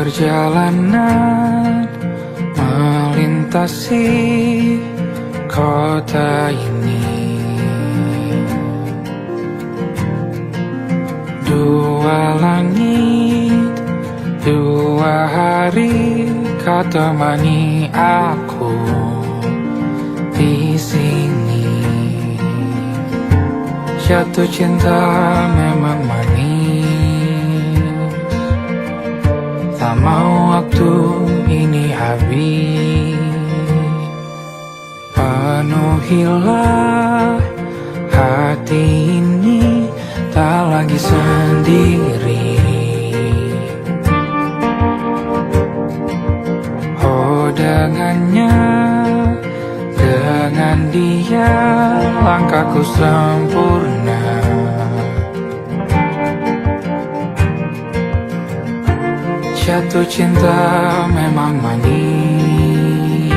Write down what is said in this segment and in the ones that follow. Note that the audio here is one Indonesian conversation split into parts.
Perjalanan melintasi kota ini, dua langit, dua hari kau temani aku di sini. Jatuh cinta memang manis, tak mau waktu ini habis. Penuhilah hati ini, tak lagi sendiri. Oh dengannya, dengan dia langkahku sempurna. Jatuh cinta memang manis,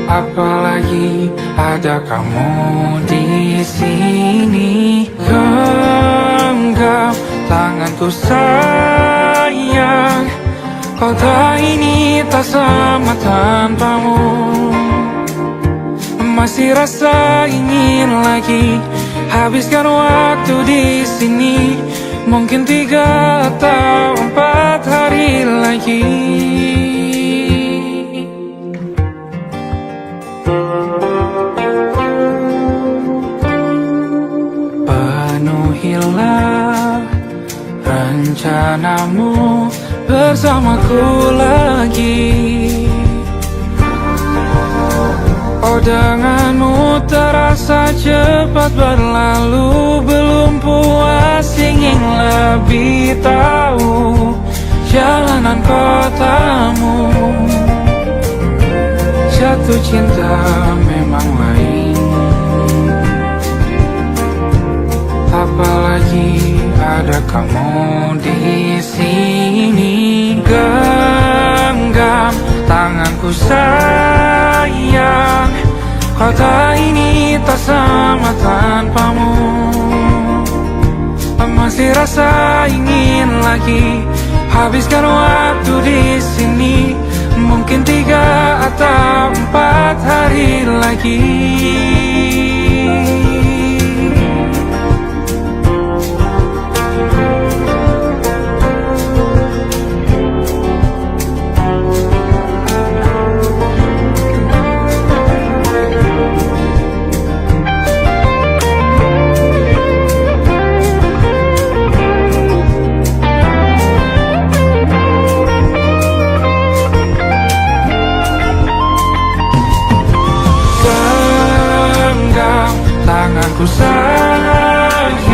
apalagi ada kamu di sini. Genggam tanganku sayang, kota ini tak sama tanpamu. Masih rasa ingin lagi habiskan waktu di sini. Mungkin 3 atau 4 hari lagi. Penuhilah rencanamu bersamaku lagi. Oh denganmu terasa cepat berlalu, belum puas ingin lebih tahu jalanan kotamu. Jatuh cinta memang lain, apalagi ada kamu di sini. Genggam tanganku sayang, kota ini tak sama tanpamu. Masih rasa ingin lagi habiskan waktu di sini. Mungkin 3 atau 4 hari lagi. Tanganku sayang,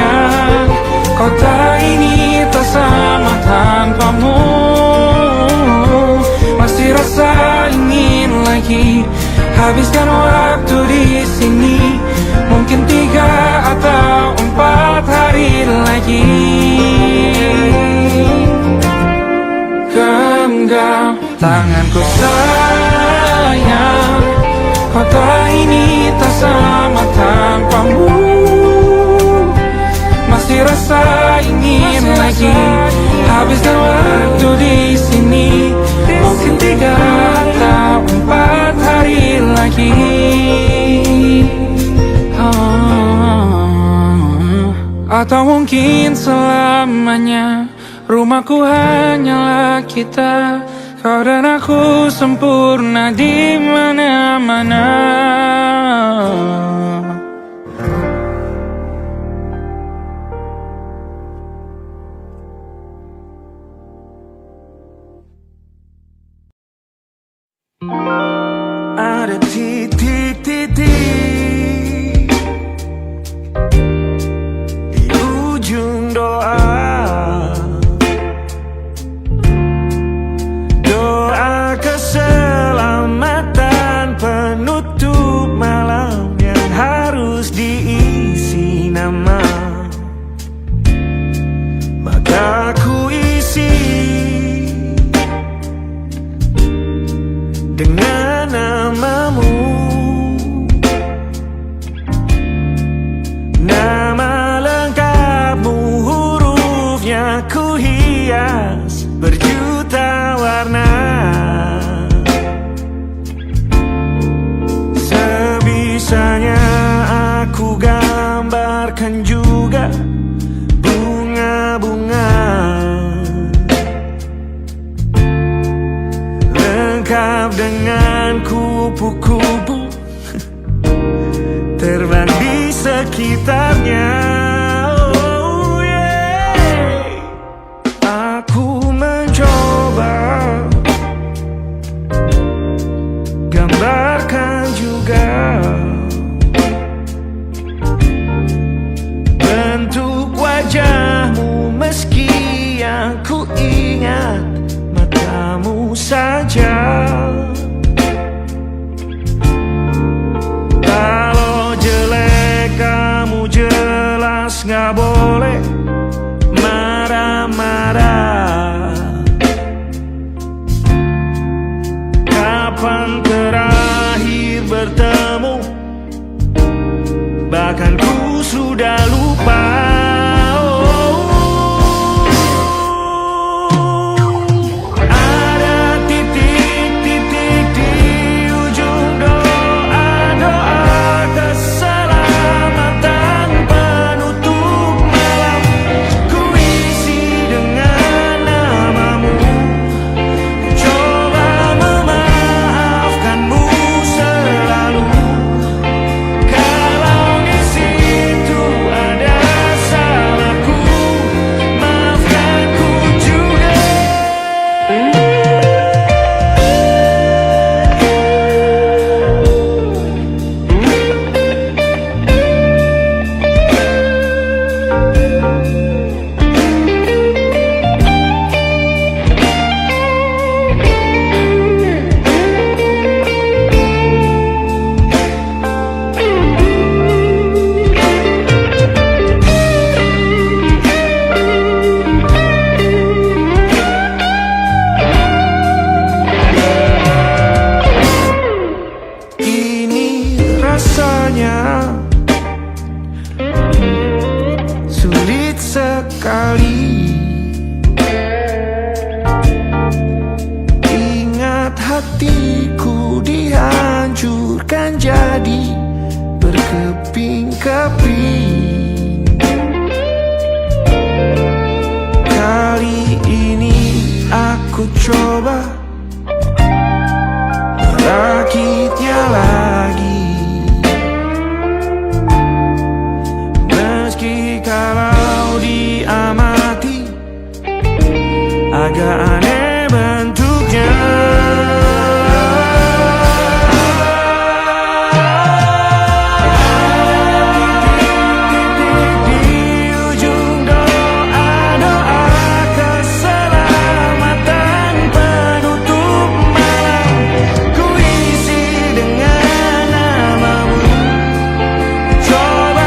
kota ini tak sama tanpamu. Masih rasa ingin lagi habiskan waktu di sini. Mungkin 3 atau 4 hari lagi. Genggam tanganku sayang, kota ini tak sama tanpamu. Masih rasa ingin lagi habiskan waktu di sini. Mungkin 3 atau 4 hari lagi. Atau mungkin selamanya. Rumahku hanyalah kita, kau dan aku sempurna di mana-mana. Ada titik-titik di ujung doa. Doa keselamatan penutup malam yang hias berjuta warna. Sebisanya aku gambarkan juga bunga-bunga, lengkap dengan kupu-kupu terbang di sekitarnya. Oh yeah. Aku mencoba gambarkan juga bentuk wajahmu, meski yang ku ingat matamu saja. Kalau jelek kamu jelas gak boleh marah-marah. Kapan terakhir bertemu, bahkan ku sudah lupa. Sulit sekali ingat hatiku dihancurkan jadi berkeping-keping. Kali ini aku coba merakitnya lagi. Kalau diamati agak aneh bentuknya. Di ujung doa-doa keselamatan penutup malam, ku isi dengan namamu. Coba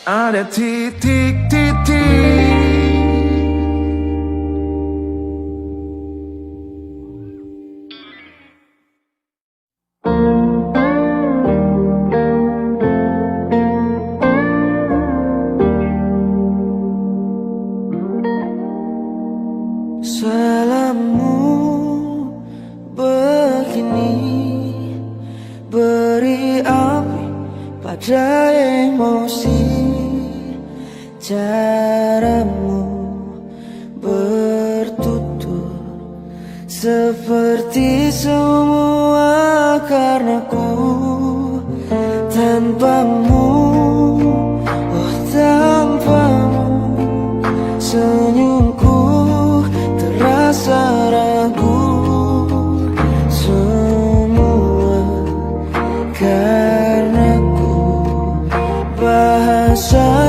ada titik-titik. Salammu begini beri api pada emosi. Caramu bertutur seperti semua karenaku tanpamu. Oh tak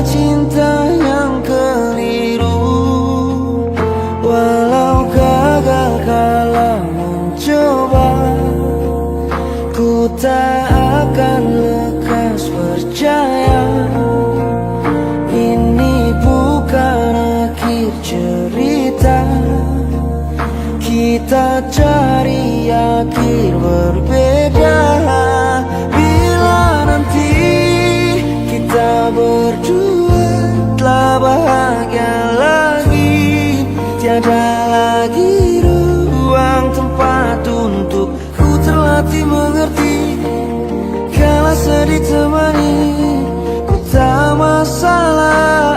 cinta yang keliru. Walau gagal kala mencoba, ku tak akan lekas percaya. Ini bukan akhir cerita, kita cari akhir berbeda. Bila nanti kita berdua telah bahagia lagi, tiada lagi ruang tempat untuk ku terlatih mengerti. Kala sedih temani, ku tak masalah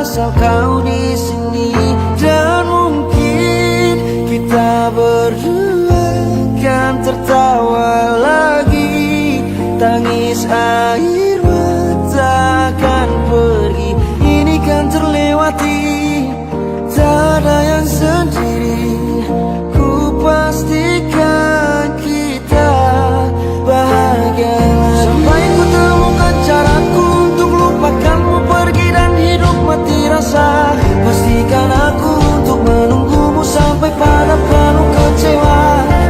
asal kau di sini. Dan mungkin kita berdua kan tertawa lagi, tangis air mata akan pergi. Ini kan terlewati, tak ada yang sendiri. Ku pastikan kita bahagia lagi. Sampai ku temukan caraku untuk lupakanmu pergi dan hidup mati rasa. Pastikan aku untuk menunggumu sampai pada penuh kecewa.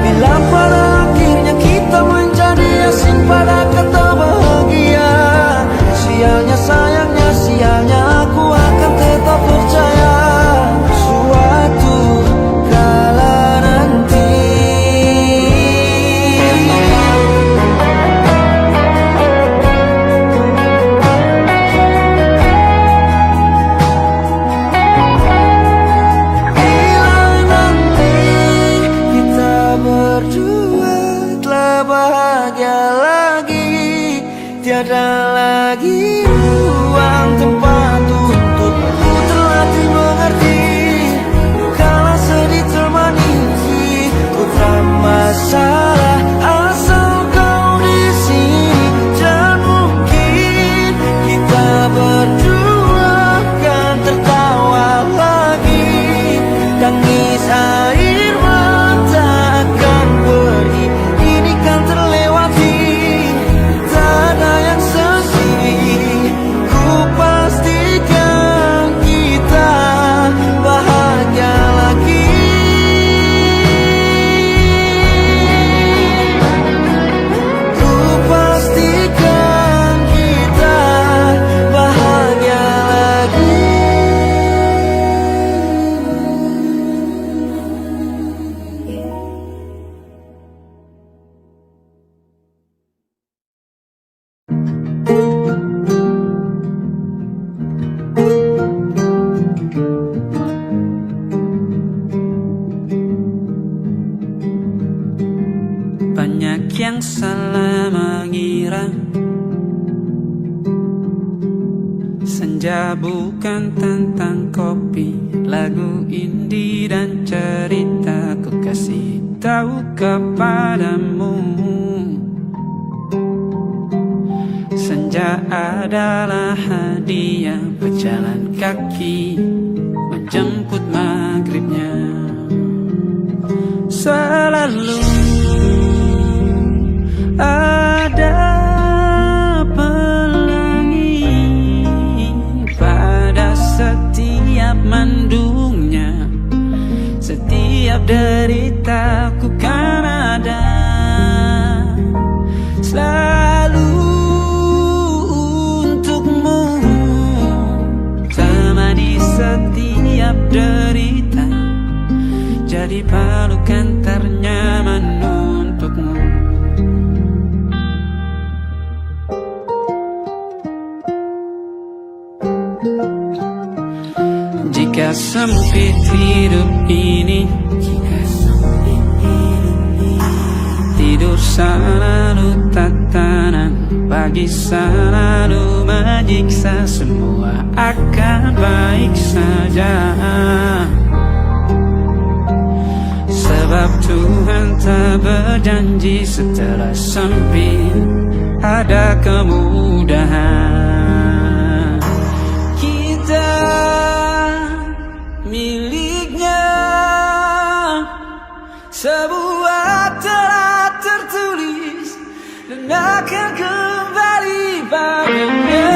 Bila pada akhirnya kita menjadi asing pada kata bahagia, sialnya sayangnya sialnya aku akan tetap percaya suatu kala nanti. Bila nanti kita berdua telah bahagia lagi, tiada lagi ruang tempat untuk ku terlatih mengerti. Kala sedih temani, ku tak masalah asal kau di sini. Dan mungkin kita berdua kan tertawa lagi, tangis air mata akan pergi. Ini kan terlewati, tak ada yang sendiri. Ku pastikan kita bahagia lagi. Ku pastikan kita bahagia lagi. Banyak yang salah mengira senja bukan tentang kopi, lagu indie dan cerita. Ku kasih tahu kepadamu, senja adalah hadiah berjalan kaki menjemput maghribnya. Selalu ada pelangi pada setiap mendungnya. Setiap deritaku kan ada selalu untukmu, temani setiap derita, jadi pelukan ternyaman untukmu. Jika sempit hidup ini, tidur selalu tatanan, pagi selalu menyiksa, semua akan baik saja. Sebab Tuhan tak berjanji setelah sempit ada kemudahan. Kita miliknya, sebuah telah tertulis dan akan kembali padanya.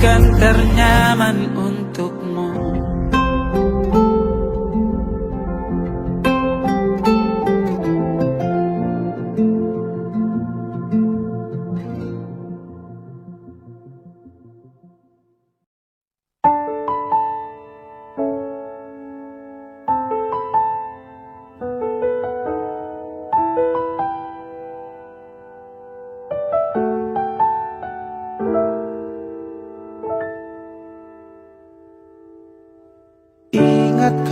akan ternyaman untukmu. Ingatkah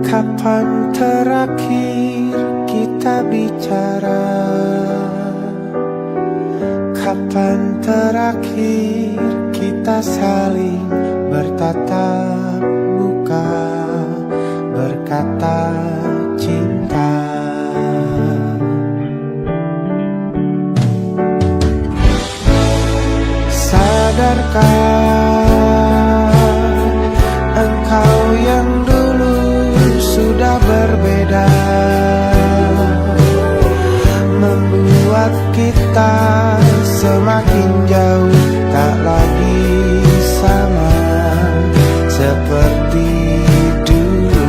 kapan terakhir kita bicara? Kapan terakhir kita saling bertatap muka, berkata cinta? Sadarkah engkau yang dulu sudah berbeda, membuat kita semakin jauh, tak lagi sama seperti dulu.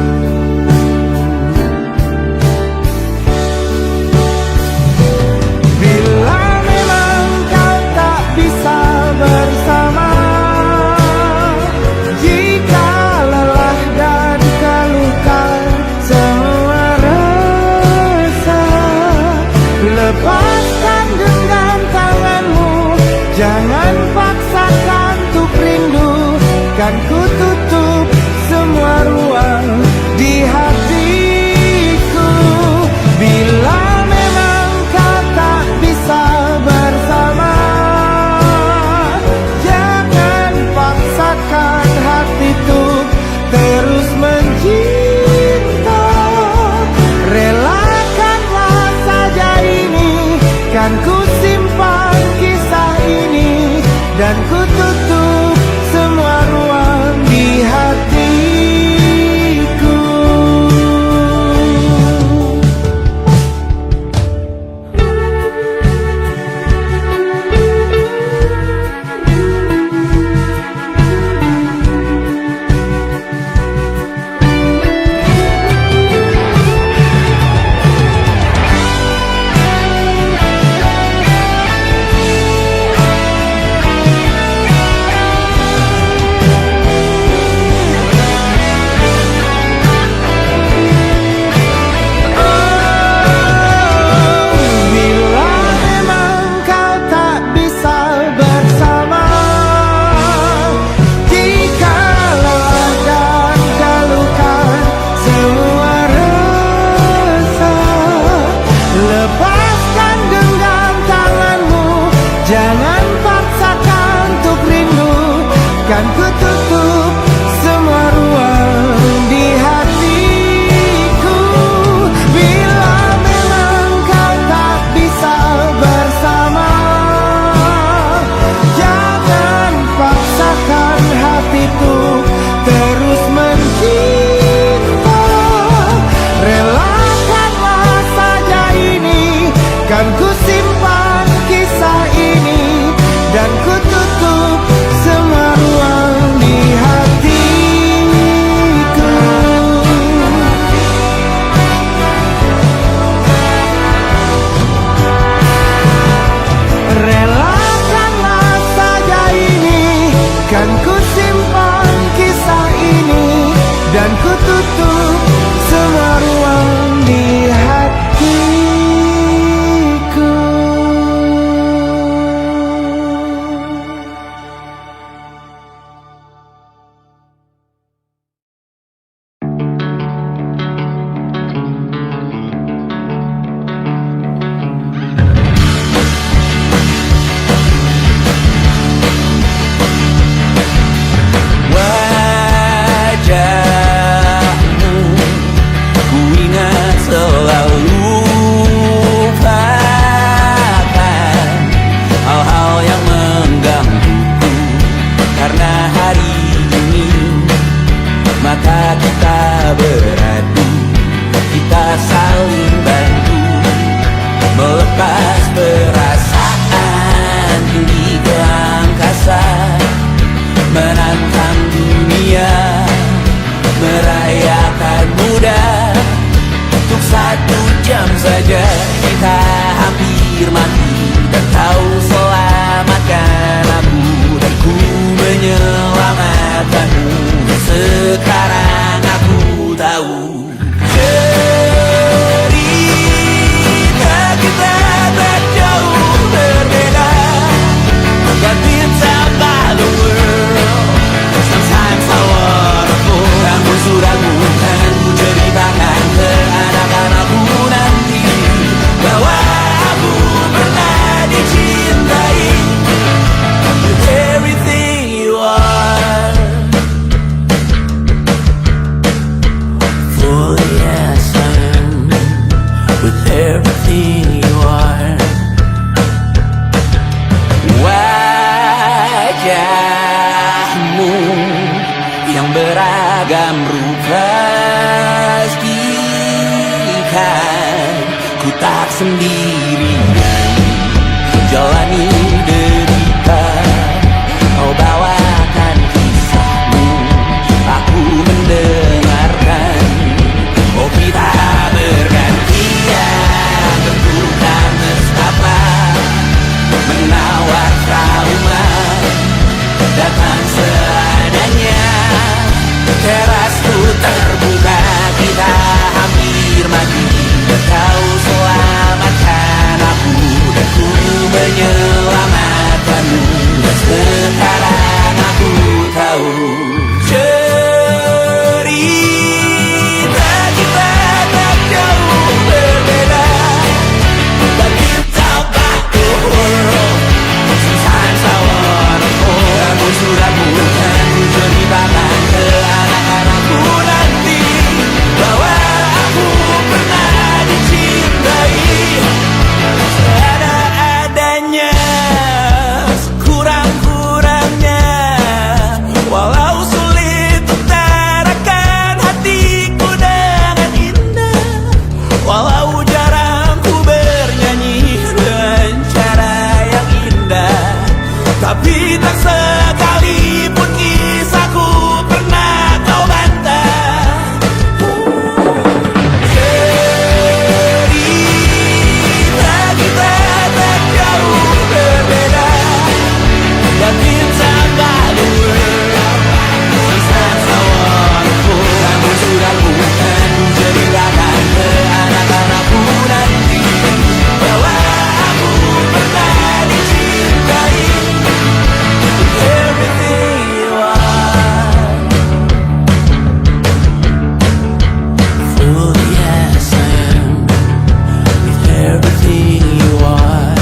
Bila memang kau tak bisa bersama, jika lelah dan keluhkan semua rasa, lepaskan genggam tanganmu, jangan paksakan untuk rindu. Kan ku tutup semua ruang di hatiku. Bila memang kau tak bisa bersama, jangan paksakan hati untuk terus mencinta. Relakanlah saja ini, kan ku simpan kisah ini, dan ku tutup semua ruang di hatiku. Bila memang kau tak bisa bersama, jika lelah dan keluhkan semua rasa, lepaskan genggam tanganmu, jangan paksakan untuk rindu. Kan ku tutup semua ruang di hatiku. Bila memang kau tak bisa bersama, jangan paksakan hatiku terus mencinta. Relakanlah saja ini, kan ku simpan kisah ini, dan ku tutup semua ruang di hatiku. Relakanlah saja ini, kan ku simpan kisah ini, dan ku tutup semua ruang di hatiku. Wajahmu akan mudah. Untuk 1 jam saja kita hampir mati, dan kau selamatkan aku, dan ku menyelamatkanmu. Sekarang aku tahu cerita kita tak jauh berbeda. Got the entire the world. Sometimes I wanna fall. Namun suratmu kan ku ceritakan ke anak-anakku nanti bahwa aku pernah dicintai with everything you are. For yes I am with everything you are. Wajahmu yang beragam rupa pastikan ku tak sendirian jalani derita. Kau bawakan kisahmu, aku mendengarkan. Oh kita bergantian bentukan nestapa, menawar trauma datang seadanya. Terasku terbuka, kita hampir mati, dan kau selamatkan aku, dan ku menyelamatkanmu. Dan sekarang aku tahu cerita kita tak jauh berbeda. But kita batu world. Sometimes I wanna fall. Namun suratmu kan ku ceritakan ke anak-anakku nanti bahwa aku pernah dicintai seadanya, sekurang-kurangnya. Walau sulit utarakan hatiku dengan indah, walau jarang ku bernyanyi dengan cara yang indah, tapi tak sekalipun kisahku pernah kau bantah. Cerita kita tak jauh berbeda, dan kita balik sometimes I wanna fall. Namun suratmu kan ku ceritakan ke anak-anakku nanti bahwa aku pernah dicintai with everything you are. Fully yes I am with everything you are.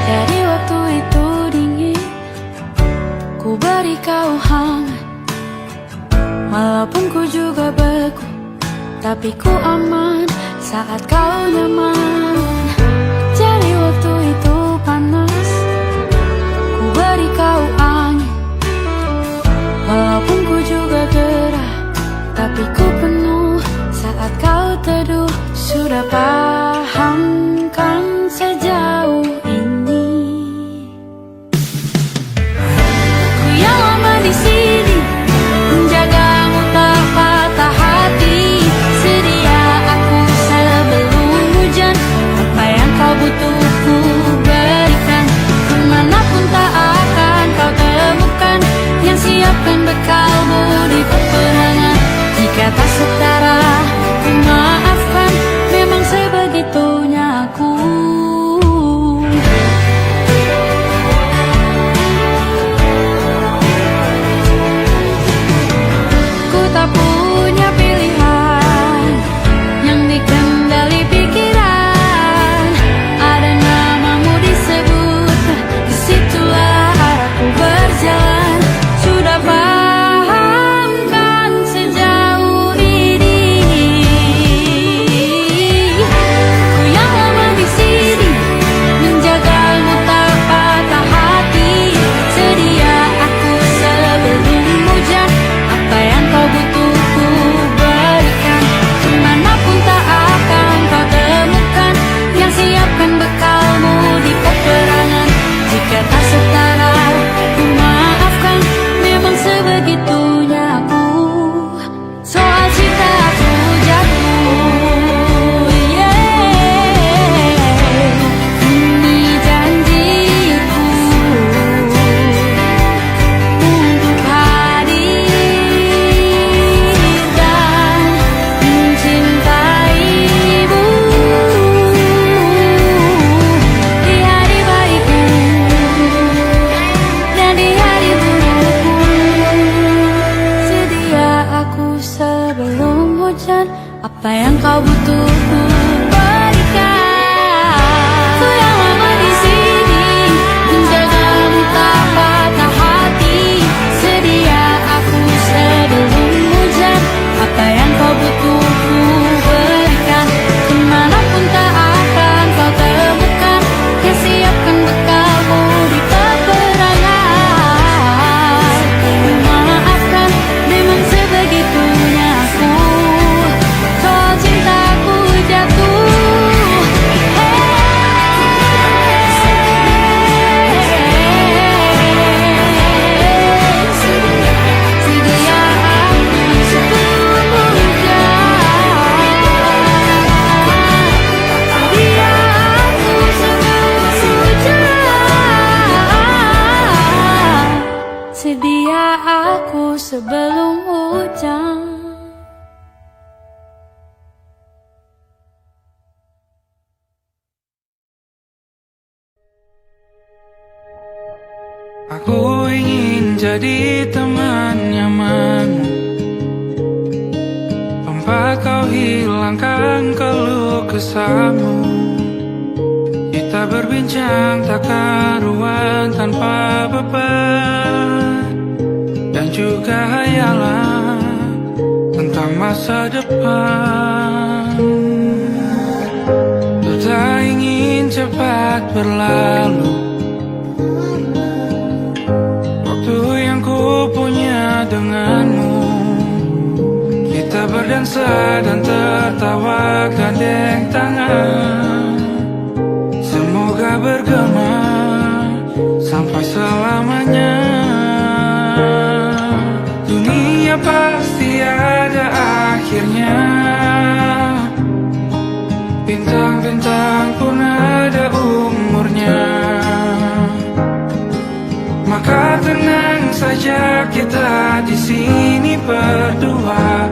Dari waktu itu dingin, ku beri kau hangat. Walaupun ku juga beku, tapi ku aman saat kau nyaman. Jadi waktu itu panas, ku beri kau angin. Walaupun ku juga gerah, tapi ku penuh saat kau teduh. Sudah paham kan sejauh ini? Ku yang lama di sini, menjagamu tak patah hati. Sedia aku sebelum hujan, apa yang kau butuh ku berikan. Kemanapun tak akan kau temukan yang siapkan bekalmu di peperangan. Jika tak setara, ku maafkan. Memang sebab Aku ingin jadi teman nyaman, tempat kau hilangkan keluh kesahmu. Kita berbincang tak karuan tanpa beban, dan juga hayalan tentang masa depan. Ku tak ingin cepat berlalu, waktu yang ku punya denganmu. Kita berdansa dan tertawa gandeng tangan, semoga bergema sampai selamanya. Dunia pasti ada akhirnya, bintang-bintang pun ada umurnya. Maka tenang saja kita di sini berdua,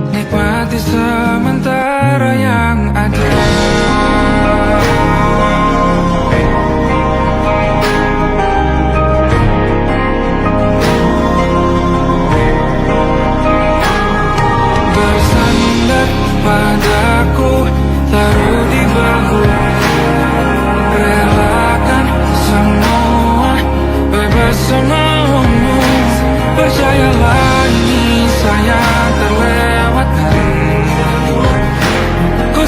nikmati sementara yang ada. Bersandar padaku, taruh di bahu, relakan semua, bebas semaumu. Percayalah ini sayang terlewatkan. Ku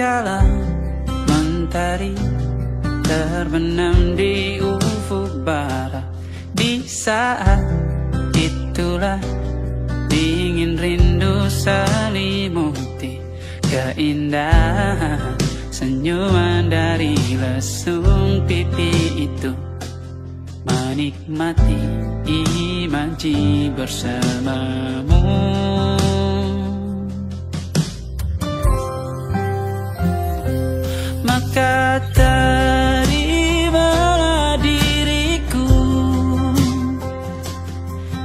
kala mentari terbenam di ufuk barat. Di saat itulah dingin rindu selimuti keindahan senyuman dari lesung pipi itu. Menikmati imaji bersamamu. Maka terimalah diriku,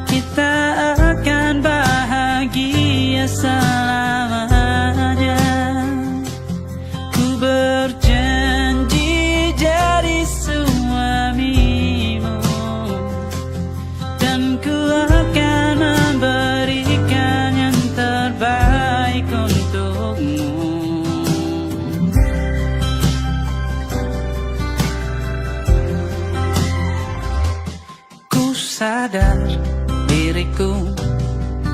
kita akan bahagia selamanya. Ku berjanji jadi suamimu, dan ku akan memberikan yang terbaik untukmu. Ku sadar diriku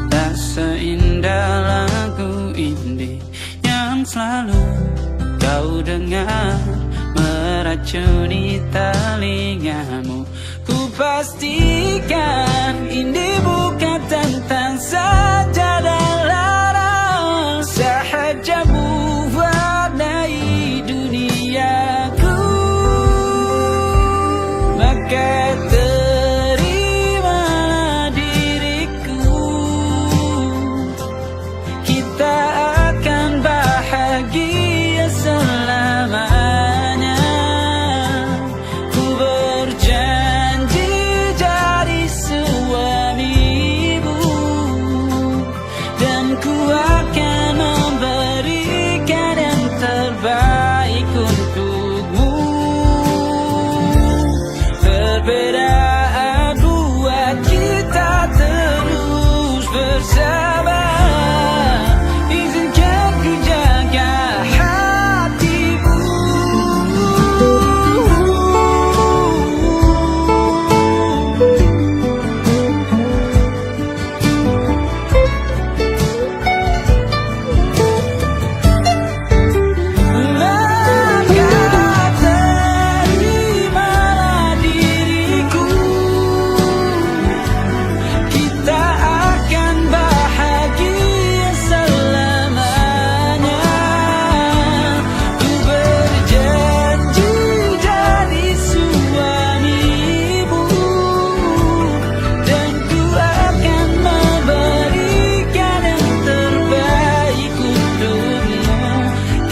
tak seindah lagu indie yang selalu kau dengar meracuni telingamu. Ku pastikan ini bukan tentang sajadah larang, sahaja mewarnai duniaku. Maka terimalah diriku, kita akan bahagia selamanya. Ku berjanji jadi suamimu, dan ku akan memberikan yang terbaik untukmu. Perbedaan buat kita terus bersama. Izinkan ku jaga hatimu. Maka terimalah diriku, kita akan bahagia selamanya. Ku berjanji jadi suamimu, dan ku akan memberikan yang terbaik untukmu.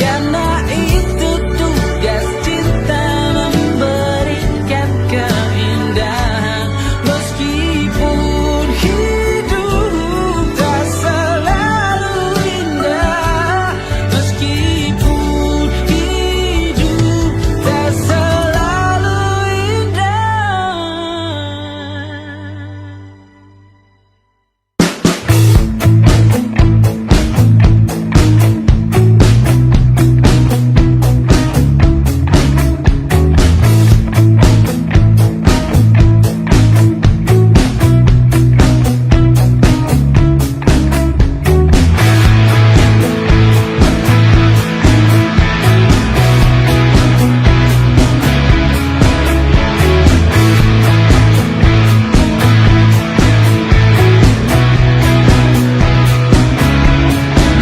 Karena itu tugas cinta, memberikan keindahan. Meskipun hidup tak selalu indah, meskipun hidup tak selalu indah.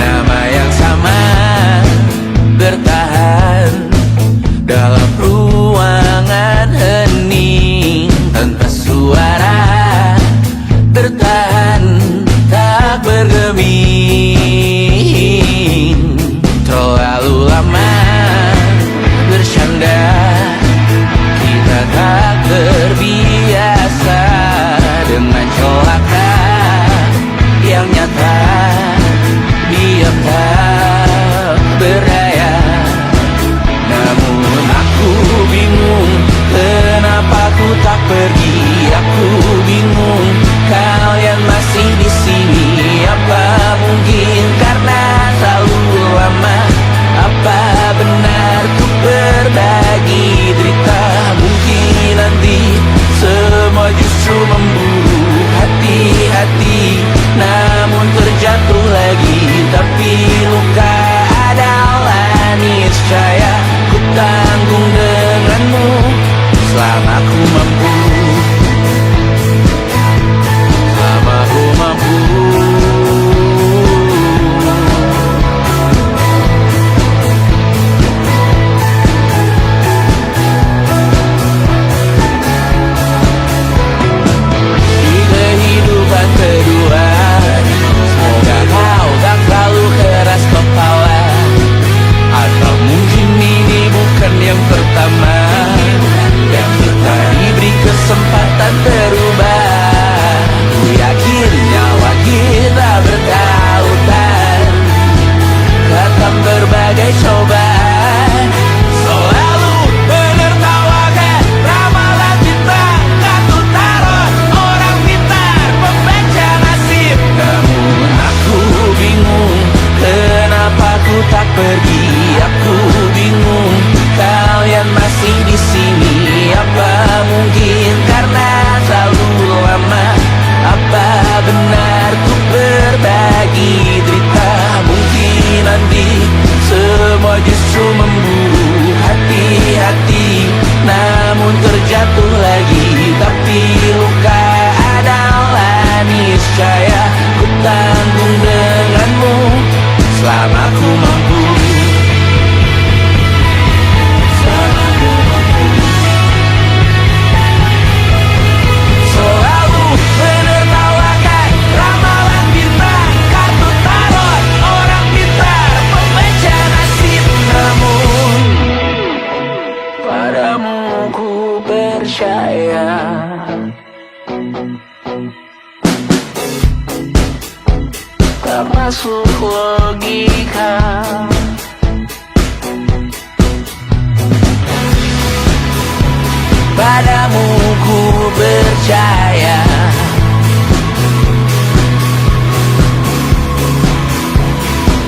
Nama yang sama bertahan dalam ruangan hening tanpa suara, tertahan tak bergeming. Terlalu lama bersandar, kita tak terbiasa dengan celaka yang nyata. Diam tak berdaya, namun aku bingung kenapa ku tak pergi. Aku bingung kalian masih di sini. Apa memburu hati-hati, namun terjatuh lagi. Tapi luka adalah niscaya, ku tanggung denganmu selama ku mampu. Selalu menertawakan ramalan bintang, kartu tarot orang pintar, pembaca nasib. Namun padamu ku percaya. Tak masuk logika. Padamu ku percaya.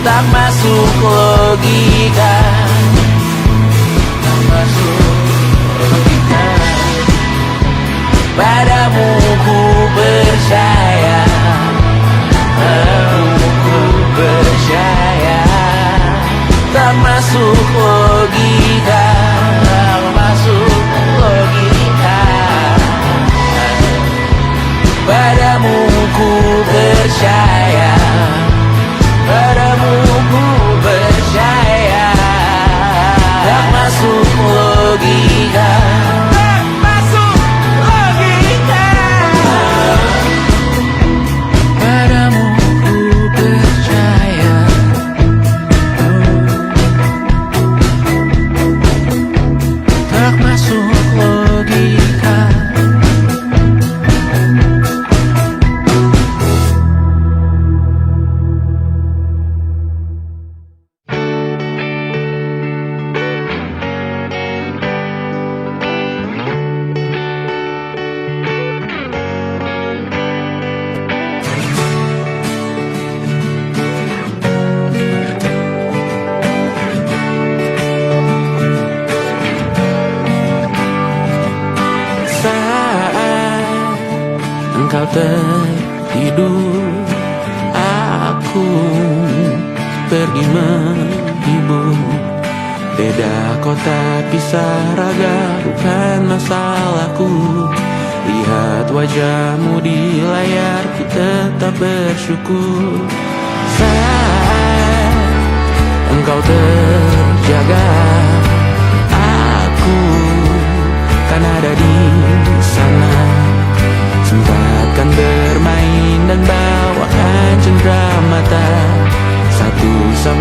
Tak masuk logika. Tak masuk logika. Padamu ku percaya. Padamu ku percaya. Tak masuk logika. Tak masuk logika. Padamu ku percaya. Padamu ku percaya. Tak masuk logika. Tak masuk logika. Padamu ku percaya. Tak masuk logika. Saat engkau tertidur, aku pergi menghibur. Beda kota pisah raga, bukan masalahku. Lihat wajahmu di layar, ku tetap bersyukur. Saat engkau terjaga, aku kan ada di sana. Sempatkan bermain dan bawakan cenderamata. 1-5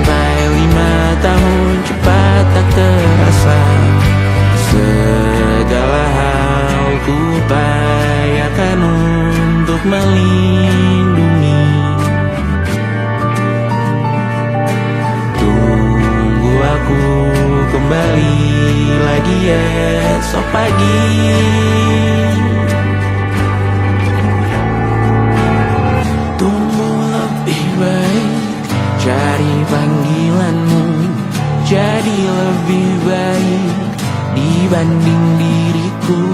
tahun cepat tak terasa. Segala hal ku upayakan untuk melindungi. Tunggu aku kembali lagi esok pagi. Tumbuh lebih baik, cari panggilanmu. Jadi lebih baik dibanding diriku.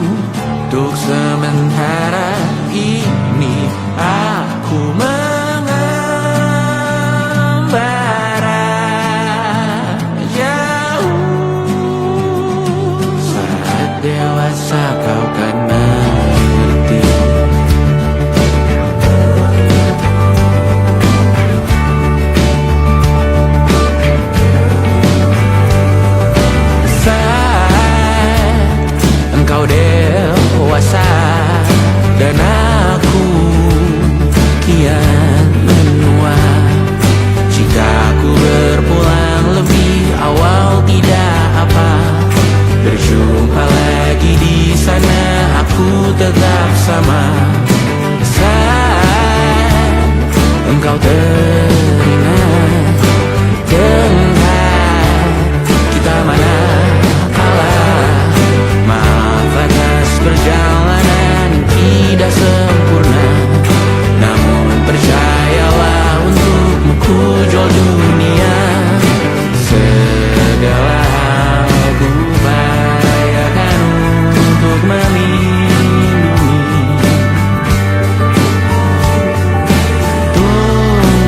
Untuk sementara ini aku mengembara jauh. Saat dewasa kau kan mengerti. Saat engkau dewasa dan aku kian menua. Jika aku berpulang lebih awal tidak apa. Berjumpa lagi di sana, aku tetap sama. Saat engkau teringat tentang kita mana kalah. Maaf atas perjalanan tidak sempurna, namun percayalah untukmu ku jual dunia. Segala hal ku upayakan untuk melindungi. Tunggu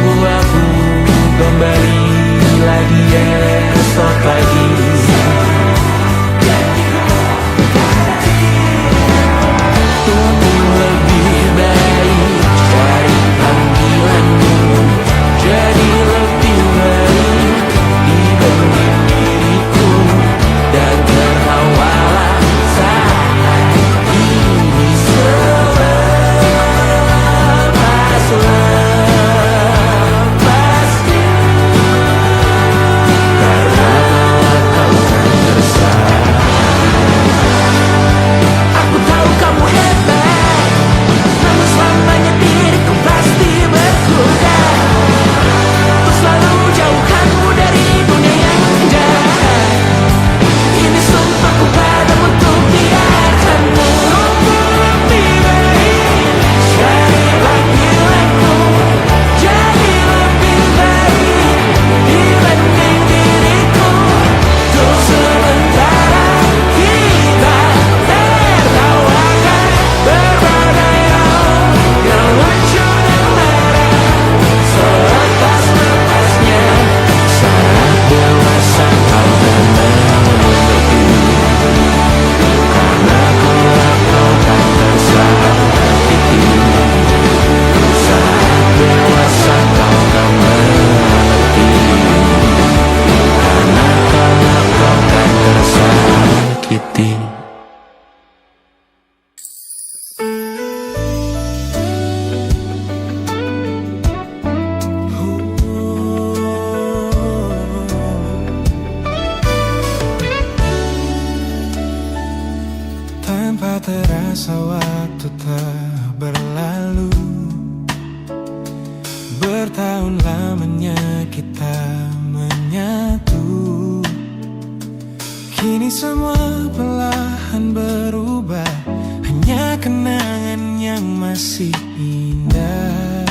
tahun lamanya kita menyatu. Kini semua perlahan berubah, hanya kenangan yang masih indah.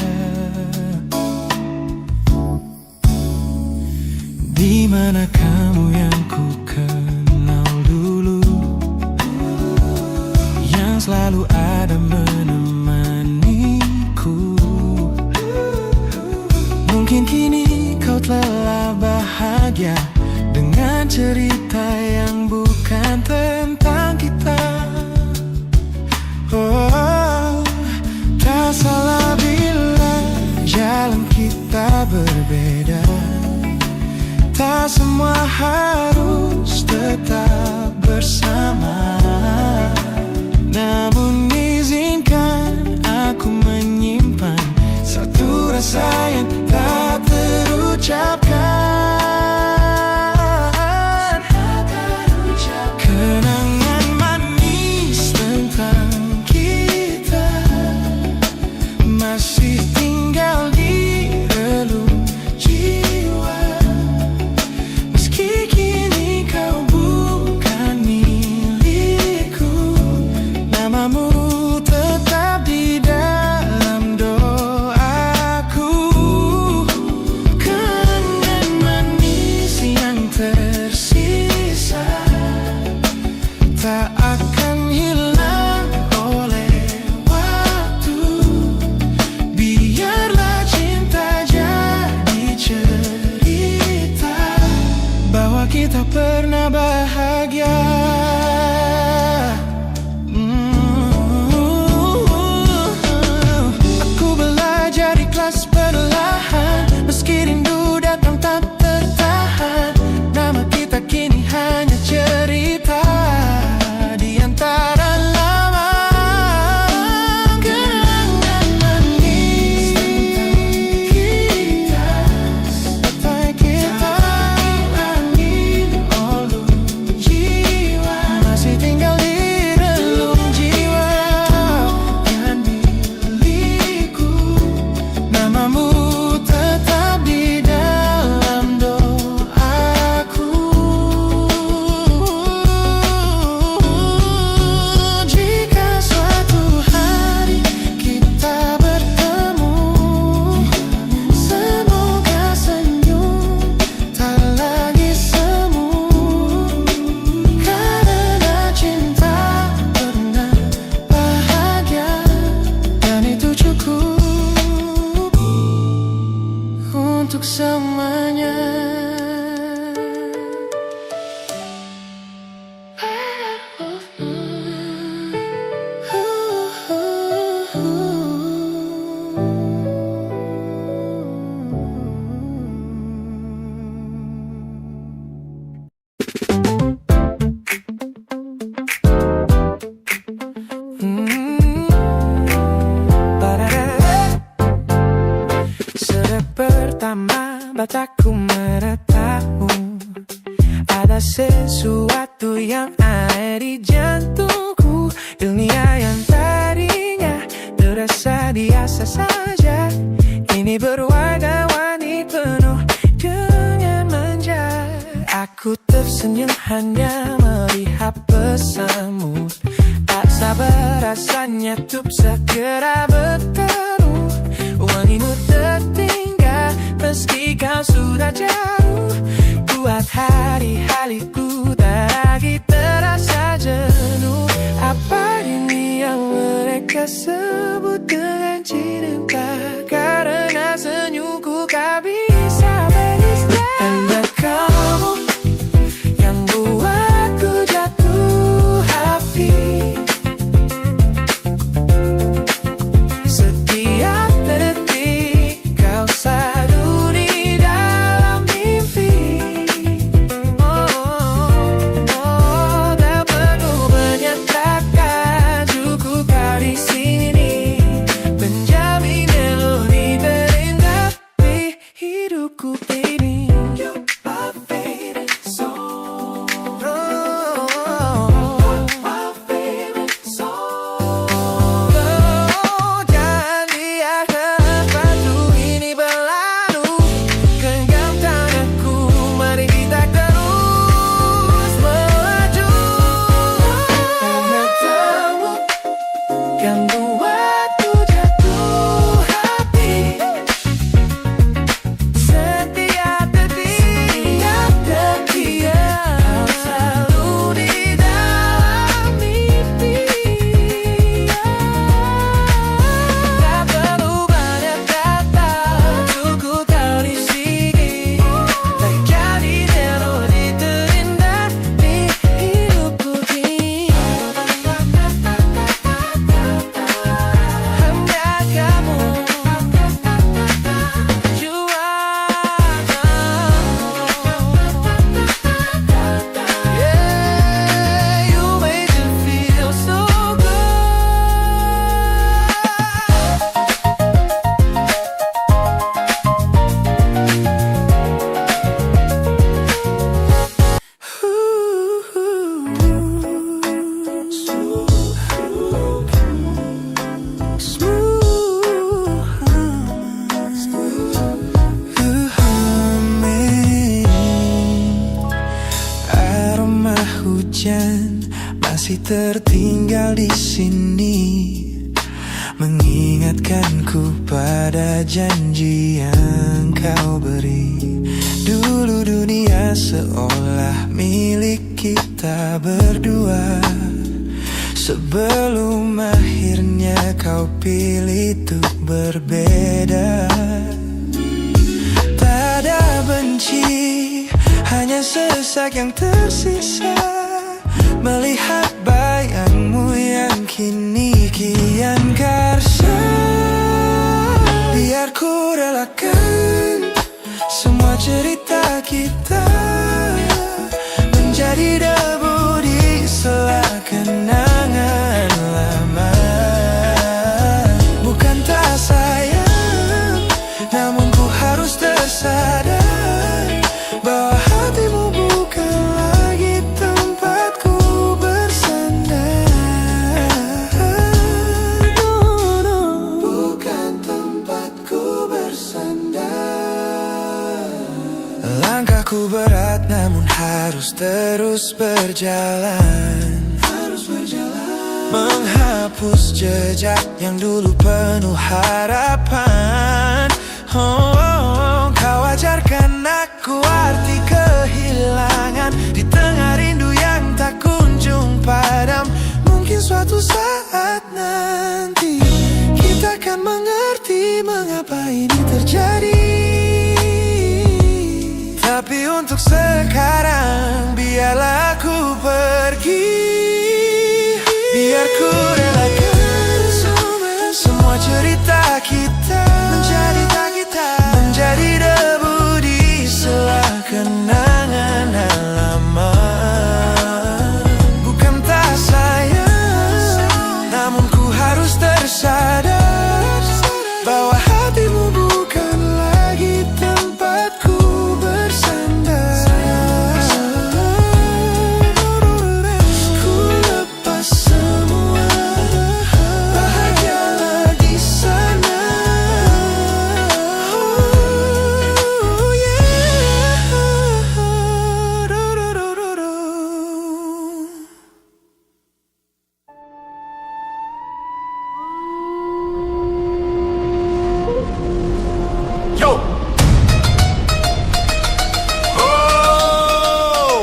Di mana kamu yang ku kenal dulu, yang selalu ada menemaniku. Mungkin kini kau telah bahagia dengan cerita yang bukan tentang kita. Oh, tak salah bila jalan kita berbeda. Tak semua harus tetap bersama. Namun izinkan aku menyimpan satu rasa yang tak terucapkan. Kenangan manis tentang kita masih tinggal di relung jiwa. Meski kini kau bukan milikku, namamu tetap di dalam doaku. Kenangan manis yang tersisa tak akan hilang oleh waktu. Biarlah cinta jadi cerita bahwa kita pernah bahagia. Aku belajar ikhlas perlahan, meski rindu datang tak tertahan. Nama kita kini hanya cerita di antara lama. Kenangan manis tentang kita, sampai kita angin olung jiwa, masih tinggal di relung jiwa yang milikku. Namamu tetap di dalam doaku. Jika suatu hari kita bertemu, semoga senyum tak lagi semu. Karena cinta pernah bahagia, dan itu cukup untuk semuanya. Sejak pertama mataku meratamu, ada sesuatu yang ada di jantungku. Dunia yang tadinya terasa biasa saja, kini berwarna-warni penuh dengan manja. Aku tersenyum hanya melihat pesanmu, tak sabar rasanya untuk segera bertemu. Wangimu tertinggal meski kau sudah jauh, buat hari-hariku tak lagi terasa jenuh. Apa ini yang mereka sebut dengan cinta? Karena senyumku tak bisa beristirahat. Ada kamu yang buatku jatuh hati. Setiap detik kau selalu di dalam mimpi. Tak perlu menyatakan cukup kau di sini. hujan masih tertinggal di sini, mengingatkanku pada janji yang kau beri. Dulu dunia seolah milik kita berdua, sebelum akhirnya kau pilih untuk berbeda. Tak ada benci, hanya sesak yang tersisa, melihat bayangmu yang kini kian karsa. Biar ku relakan semua cerita kita menjadi debu di sela kenangan lama. Bukan tak sayang, namun ku harus tersadar bahwa hatimu bukan lagi tempatku bersandar. Bukan tempatku bersandar. Langkahku berat namun harus terus berjalan, menghapus jejak yang dulu penuh harapan. Kau ajarkan aku arti kehilangan di tengah rindu yang tak kunjung padam. Mungkin suatu saat nanti kita akan mengerti mengapa ini terjadi. Tapi untuk sekarang biarlah aku pergi. Biar ku relakan semua cerita kita menjadi debu di sela kenangan lama. Bukan tak sayang, namun ku harus tersadar bahwa hatimu bukan lagi tempatku bersandar. Ku lepas semua, bahagialah di sana. Oh yeah. Yo! Oh!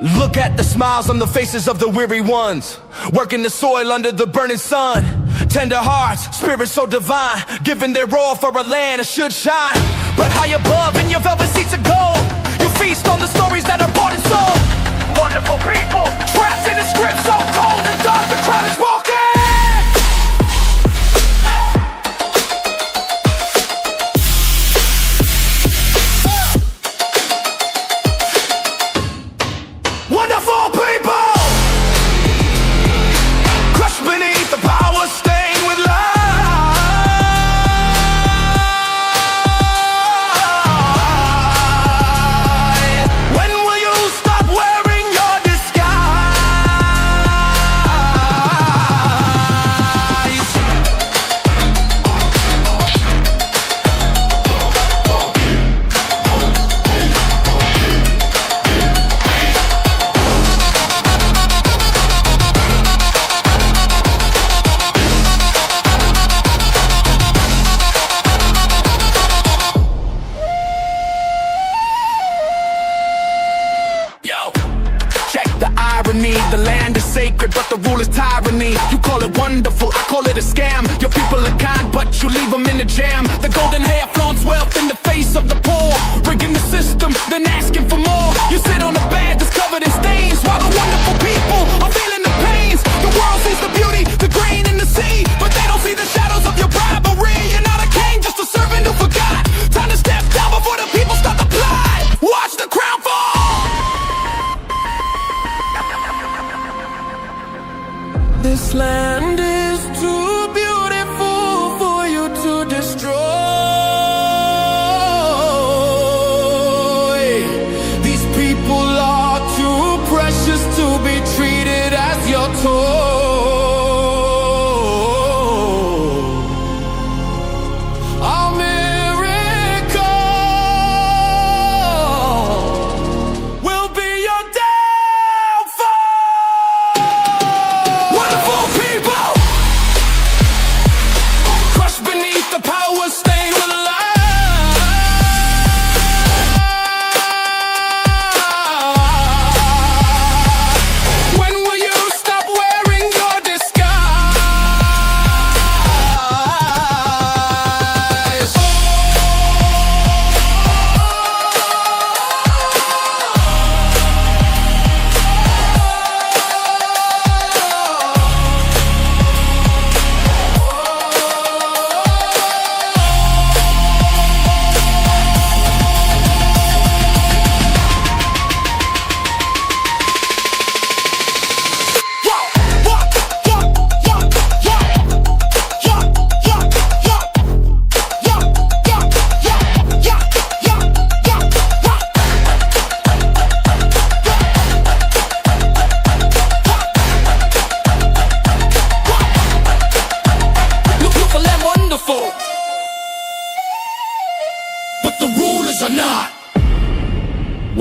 Look at the smiles on the faces of the weary ones, working the soil under the burning sun. Tender hearts, spirits so divine, giving their all for a land that should shine. But high above in your velvet seats of gold, you feast on the stories that are bought and sold. Wonderful people, trapped in a script so cold and dark, the crowd is walking. Wonderful people, crushed beneath the power stained with light. When will you stop wearing your disguise? Yo, check the irony. The land is sacred, but the rule is tyranny. You call it wonderful, I call it a scam. Your people are kind, but you leave them in the jam. The golden hair flaunts wealth in the face of the poor, rigging the system, then asking for more. You sit on a bed that's covered in stains, while the wonderful people are feeling the pains. The world sees the beauty, the grain in the sea, but they don't see the shadows of your bribery. You're not a king, just a servant who forgot. Time to step down before the people start to plot. Watch the crown fall. This land is too beautiful for you to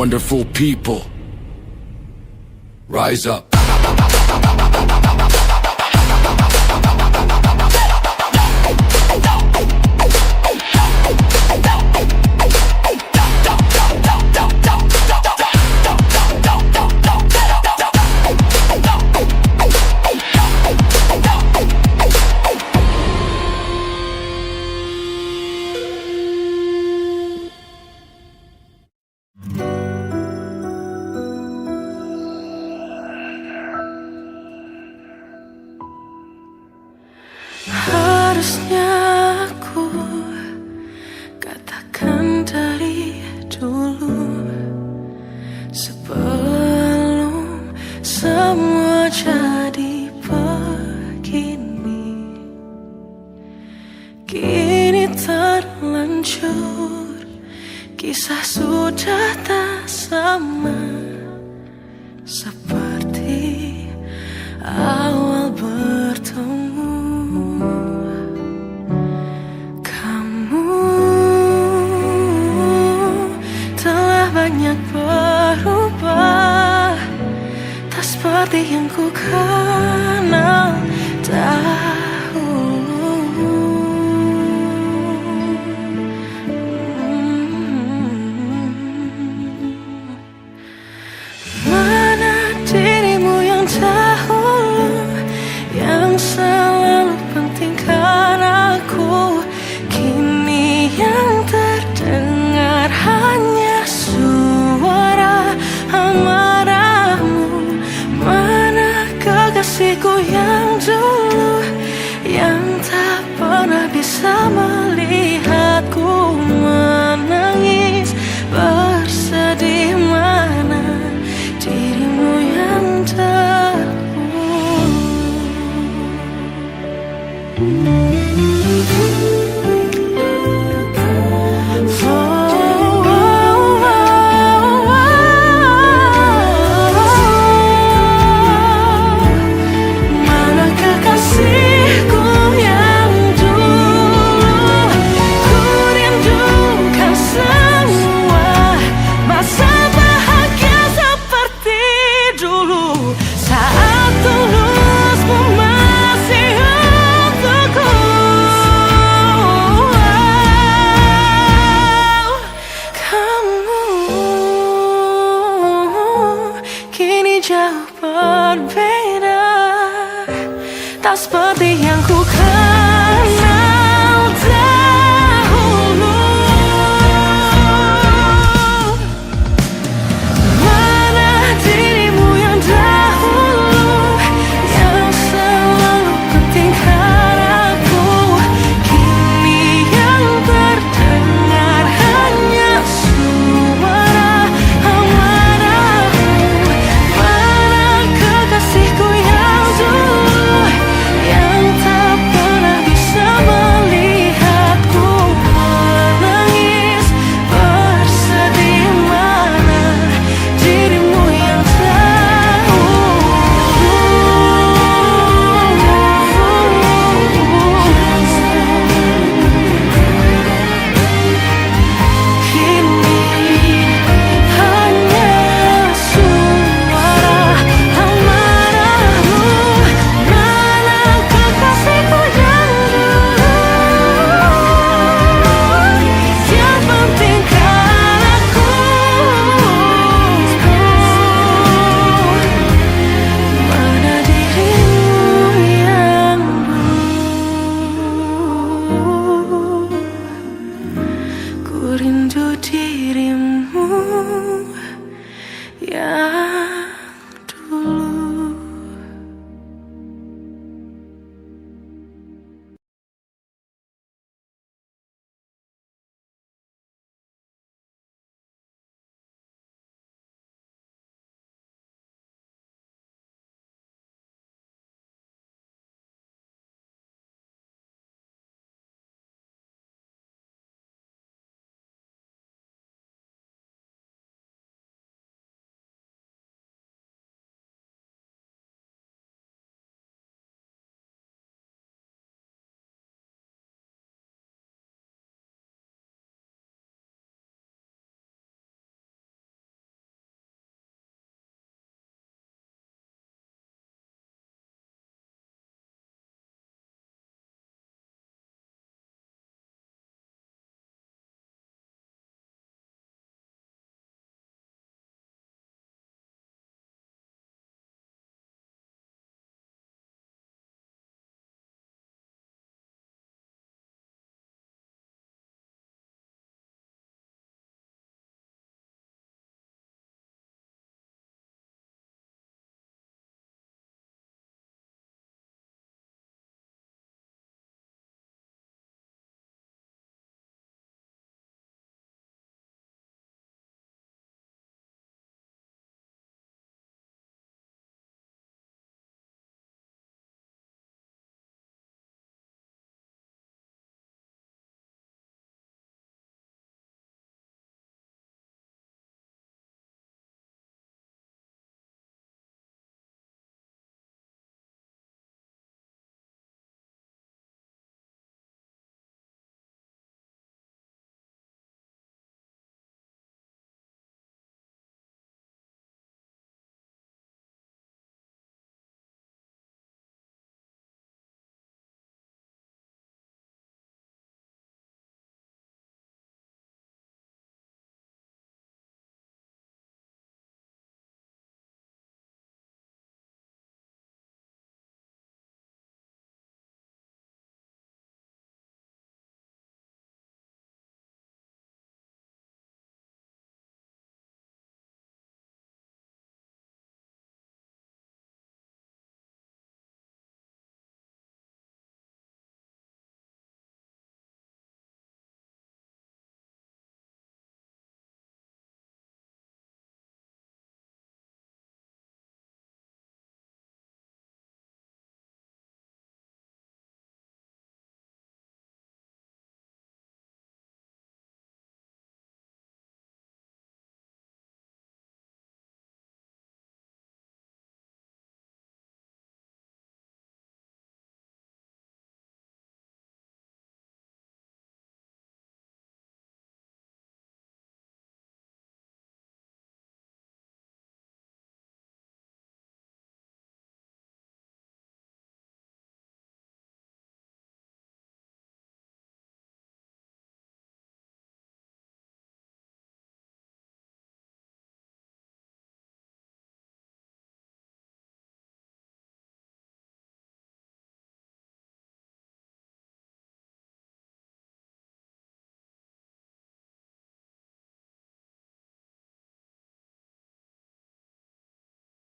wonderful people. Rise up. Harusnya aku katakan dari dulu, sebelum semua jadi begini. Kini terlanjur, kisah sudah tak sama seperti awal bertemu. Banyak berubah, tak seperti yang ku kenal dahulu. Mana dirimu yang dahulu, yang selalu pentingkan aku, kini yang terdengar hanya suara amarahmu. Mana kekasihku yang dulu, yang tak pernah bisa melihatku menangis bersedih. Mana dirimu yang dahulu. Jauh berbeda, tak seperti